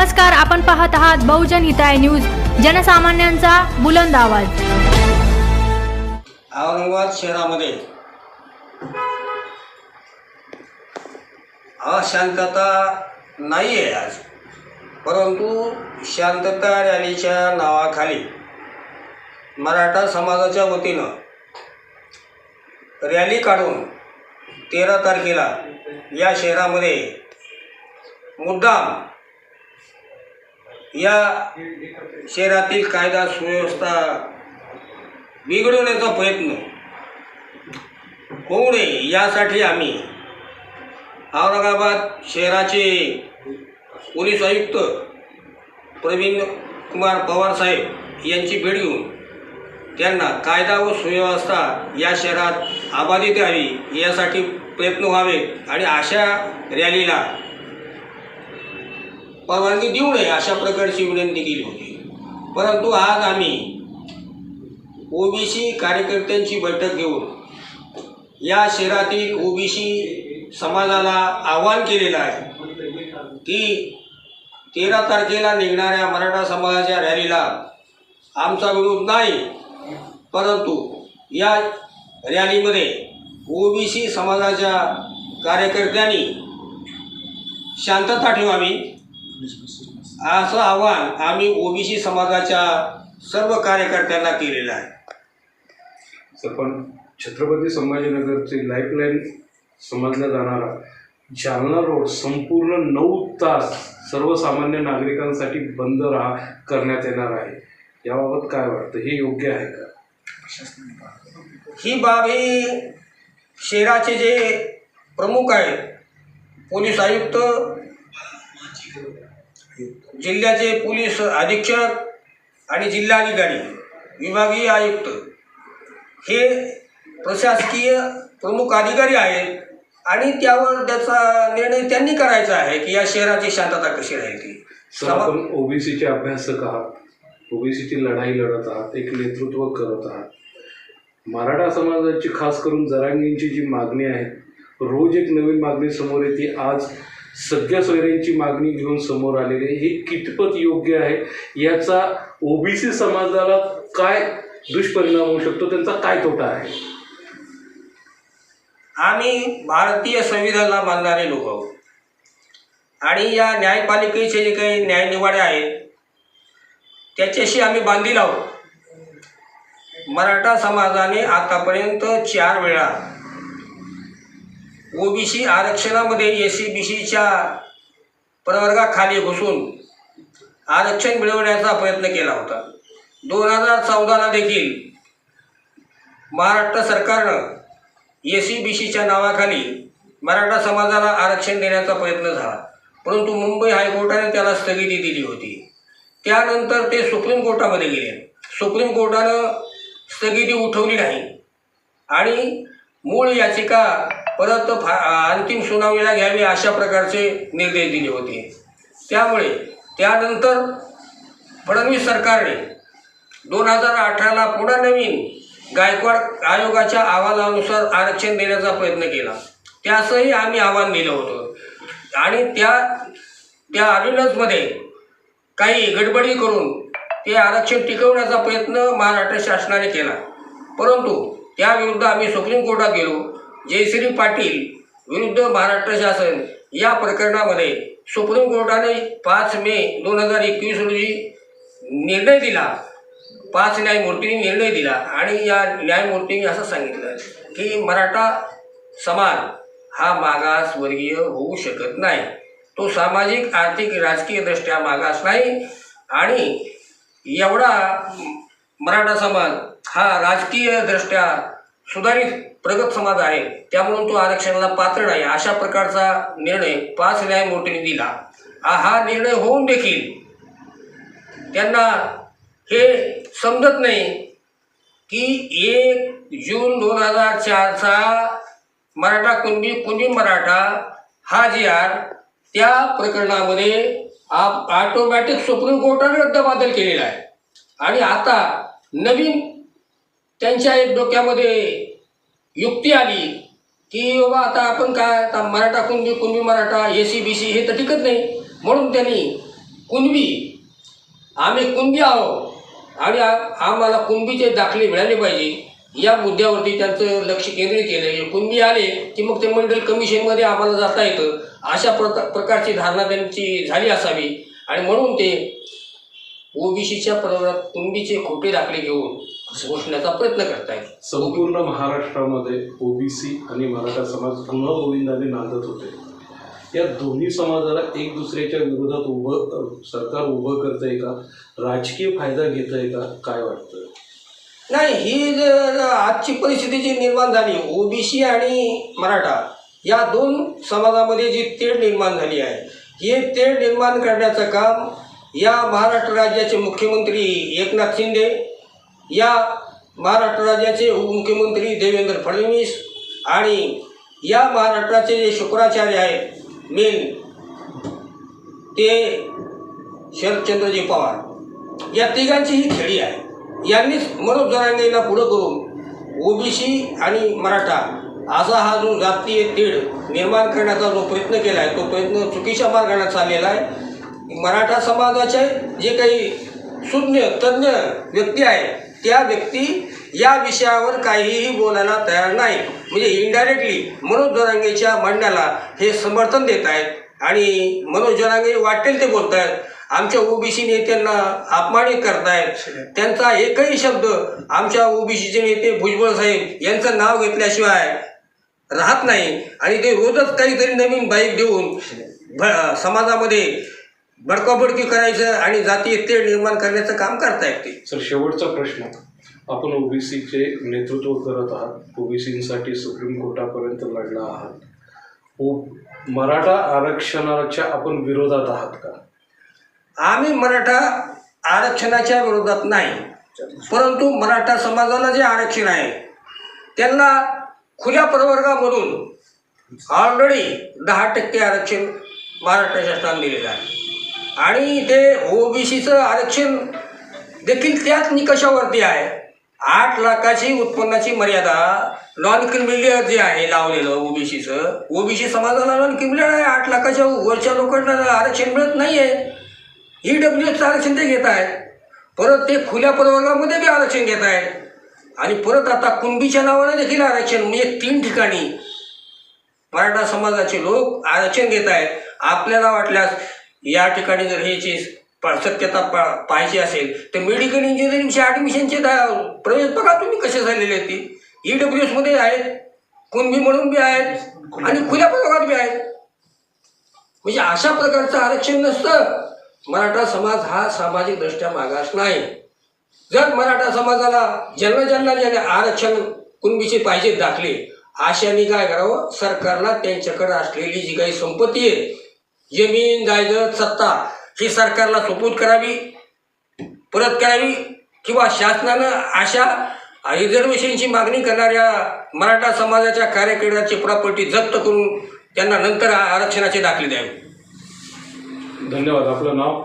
नमस्कार, आपण पाहत आहात बहुजन हिताय न्यूज, जनसामान्यांचा बुलंद आवाज। औरंगाबाद शहरामध्ये अशांतता नाही आहे आज, परंतु शांतता रॅलीच्या नावाखाली मराठा समाजाच्या वतीनं रॅली काढून 13 तारखेला या शहरामध्ये मुद्दाम या शहरातील कायदा सुव्यवस्था बिघडवण्याचा प्रयत्न होऊ नये यासाठी आम्ही औरंगाबाद शहराचे पोलीस आयुक्त प्रवीण कुमार पवार साहेब यांची भेट घेऊन त्यांना कायदा व सुव्यवस्था या शहरात अबाधित यावी यासाठी प्रयत्न व्हावे आणि अशा रॅलीला परवानगी देऊ नये अशा प्रकारची विनंती केली होती। परंतु आज आम्ही ओबीसी कार्यकर्त्यांची बैठक घेऊन या शहरातील ओबीसी समाजाला आवाहन केलेलं आहे की 13 तारखेला निघणाऱ्या मराठा समाजाच्या रॅलीला आमचा विरोध नाही, परंतु या रॅलीमध्ये ओबीसी समाजाच्या कार्यकर्त्यांनी शांतता ठेवावी असं आवाहन आम्ही ओबीसी समाजाच्या सर्व कार्यकर्त्यांना केलेलं आहे। पण छत्रपती संभाजीनगरची लाईफलाईन समजला जाणारा जालना रोड संपूर्ण 9 तास सर्वसामान्य नागरिकांसाठी बंद करण्यात येणार आहे। याबाबत काय वाटतं, हे योग्य आहे का? ही बाब ही शहराचे जे प्रमुख आहेत, पोलीस आयुक्त, जिल्ह्याचे पोलीस अधीक्षक आणि जिल्हाधिकारी, विभागीय आयुक्त हे प्रशासकीय प्रमुख अधिकारी आहेत आणि त्यावर त्याचा निर्णय त्यांनी करायचा आहे की या शहराची शांतता कशी राहील ती। आपण ओबीसीचे अभ्यासक आहात, ओबीसीची लढाई लढत आहात, एक नेतृत्व करत आहात। मराठा समाजाची खास करून जरांगींची जी मागणी आहे, रोज एक नवीन मागणी समोर येते। आज सगळ्या सोयऱ्यांची मागणी घेऊन समोर आलेली आहे, हे कितपत योग्य आहे? याचा ओबीसी समाजाला काय दुष्परिणाम होऊ शकतो, त्यांचा काय तोटा आहे? आम्ही भारतीय संविधानाला मानणारे लोक आहोत आणि या न्यायपालिकेचे जे काही न्यायनिवाडे आहेत त्याच्याशी आम्ही बांधील आहोत। मराठा समाजाने आतापर्यंत 4 वेळा ओबीसी आरक्षणामध्ये SC-BCच्या प्रवर्गाखाली घुसून आरक्षण मिळवण्याचा प्रयत्न केला होता। 2014ला देखील महाराष्ट्र सरकारनं SC-BCच्या नावाखाली मराठा समाजाला आरक्षण देण्याचा प्रयत्न झाला, परंतु मुंबई हायकोर्टाने त्याला स्थगिती दिली होती। त्यानंतर ते सुप्रीम कोर्टामध्ये गेले, सुप्रीम कोर्टानं स्थगिती उठवली नाही आणि मूळ याचिका परत अंतिम सुनावणीला घ्यावी अशा प्रकारचे निर्देश दिले होते। त्यामुळे त्यानंतर फडणवीस सरकारने 2018ला पुन्हा नवीन गायकवाड आयोगाच्या अहवालानुसार आरक्षण देण्याचा प्रयत्न केला, त्यासही आम्ही आव्हान दिलं होतं आणि त्या ऑर्डिनन्समध्ये काही गडबडी करून ते आरक्षण टिकवण्याचा प्रयत्न महाराष्ट्र शासनाने केला, परंतु त्याविरुद्ध आम्ही सुप्रीम कोर्टात गेलो। जयश्री पाटील विरुद्ध महाराष्ट्र शासन या प्रकरणामध्ये सुप्रीम कोर्टाने 5 मे 2021 रोजी निर्णय दिला, 5 न्यायमूर्तींनी निर्णय दिला आणि या न्यायमूर्तींनी असं सांगितलं की मराठा समाज हा मागासवर्गीय होऊ शकत नाही, तो सामाजिक, आर्थिक, राजकीय दृष्ट्या मागास नाही आणि एवढा मराठा समाज हा राजकीय दृष्ट्या सुधारित प्रगत समाज आहे, त्यामुळे तो आरक्षणाला पात्र नाही अशा प्रकारचा निर्णय 5 न्यायमूर्तींनी दिला। हा निर्णय होऊन देखील त्यांना हे समजत नाही की 1 जून 2004चा मराठा कुणबी मराठा हा GR त्या प्रकरणामध्ये ऑटोमॅटिक सुप्रीम कोर्टाने रद्दबातल केलेला आहे आणि आता नवीन त्यांच्या एक डोक्यामध्ये युक्ती आली की बाबा आता आपण काय, आता मराठा कुणबी मराठा SC-BC हे तर टिकत नाही, म्हणून त्यांनी कुणबी, आम्ही कुणबी आहोत आणि आम्हाला कुणबीचे दाखले मिळाले पाहिजे या मुद्द्यावरती त्यांचं लक्ष केंद्रित केलं. कुणबी आले की मग ते मंडल कमिशनमध्ये आम्हाला जाता येतं अशा प्रकारची धारणा त्यांची झाली असावी आणि म्हणून ते ओबीसीच्या प्रवर्गात कुणबीचे खोटे दाखले घेऊन घोषण्याचा प्रयत्न करतायत. संपूर्ण महाराष्ट्रामध्ये ओबीसी आणि मराठा समाज गुण्यागोविंदाने नांदत होते. या दोन्ही समाजाला एक दुसऱ्याच्या विरोधात सरकार उभं करतंय का, राजकीय फायदा घेतंय का, काय वाटतं? नाही, ही आजची परिस्थिती जी निर्माण झाली ओबीसी आणि मराठा या दोन समाजामध्ये जी तेढ निर्माण झाली आहे, हे तेढ निर्माण करण्याचं काम या महाराष्ट्र राज्याचे मुख्यमंत्री एकनाथ शिंदे, या महाराष्ट्र राज्याचे उपमुख्यमंत्री देवेंद्र फडणवीस आणि या महाराष्ट्राचे जे शुक्राचार्य आहेत मेन ते शरदचंद्रजी पवार, या तिघांची ही खेळी आहे. यांनीच मनोज जरांगेंना पुढं करून ओबीसी आणि मराठा असा हा जो जातीय तेढ निर्माण करण्याचा जो प्रयत्न केला आहे तो प्रयत्न चुकीच्या मार्गाने चाललेला आहे. मराठा समाजाचे जे काही सुज्ञ तज्ज्ञ व्यक्ती आहेत त्या व्यक्ती या विषयावर काहीही बोलायला तयार नाही. म्हणजे इनडायरेक्टली मनोज जरांगेच्या म्हणण्याला हे समर्थन देत आहेत आणि मनोज जरांगे वाटेल ते बोलत आहेत. आमच्या ओबीसी नेत्यांना अपमानित करतायत. त्यांचा एकही शब्द आमच्या ओबीसीचे नेते भुजबळ साहेब यांचं नाव घेतल्याशिवाय राहत नाही आणि ते रोजच काहीतरी नवीन बाईक देऊन समाजामध्ये बडकाबडकी करायचं आणि जातीय तेढ निर्माण करण्याचं काम करतायत ते. सर, शेवटचा प्रश्न. आपण ओबीसीचे नेतृत्व करत आहात, ओबीसीसाठी सुप्रीम कोर्टापर्यंत लढला आहात. मराठा आरक्षणाच्या आपण विरोधात आहात का? आम्ही मराठा आरक्षणाच्या विरोधात नाही, परंतु मराठा समाजाला जे आरक्षण आहे त्यांना खुल्या प्रवर्गामधून ऑलरेडी 10% आरक्षण महाराष्ट्र शासनाने दिलेलं आहे आणि ते ओबीसीचं आरक्षण देखील त्याच निकषावरती आहे. 8 लाखाची उत्पन्नाची मर्यादा नॉन क्रिमिलियर जे आहे लावलेलं ओबीसीचं, ओबीसी समाजाला नॉन क्रिमिलियर आहे. 8 लाखाच्या वरच्या लोकांना आरक्षण मिळत नाही आहे. EWSचं आरक्षण ते घेत आहेत, परत ते खुल्या प्रवर्गामध्ये बी आरक्षण घेत आहेत आणि परत आता कुणबीच्या नावाने देखील आरक्षण, म्हणजे 3 ठिकाणी मराठा समाजाचे लोक आरक्षण घेत आहेत. आपल्याला वाटल्यास या ठिकाणी जर ह्याची सत्यता पाहिजे असेल तर मेडिकल इंजिनिअरिंगचे ॲडमिशनचे प्रवेश बघा तुम्ही कसे झालेले आहेत. ते EWSमध्ये आहेत, कुणबी म्हणून बी आहेत आणि खुल्या प्रवर्गात बी आहेत. म्हणजे अशा प्रकारचं आरक्षण नसतं. मराठा समाज हा सामाजिक दृष्ट्या मागास नाही. जर मराठा समाजाला ज्यांना आरक्षण कुणबीचे पाहिजे दाखले, अशाने काय करावं, सरकारला त्यांच्याकडे असलेली जी काही संपत्ती आहे, जमीन जायदाद सत्ता, ही सरकारला सुपूर्द करावी, परत करावी किंवा शासनानं अशा रिझर्वेशनची मागणी करणाऱ्या मराठा समाजाच्या कार्यकर्त्यांची प्रॉपर्टी जप्त करून त्यांना नंतर आरक्षणाचे दाखले द्यावे. धन्यवाद. आपलं नाव?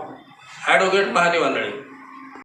ॲडव्होकेट महादेव आंधळे.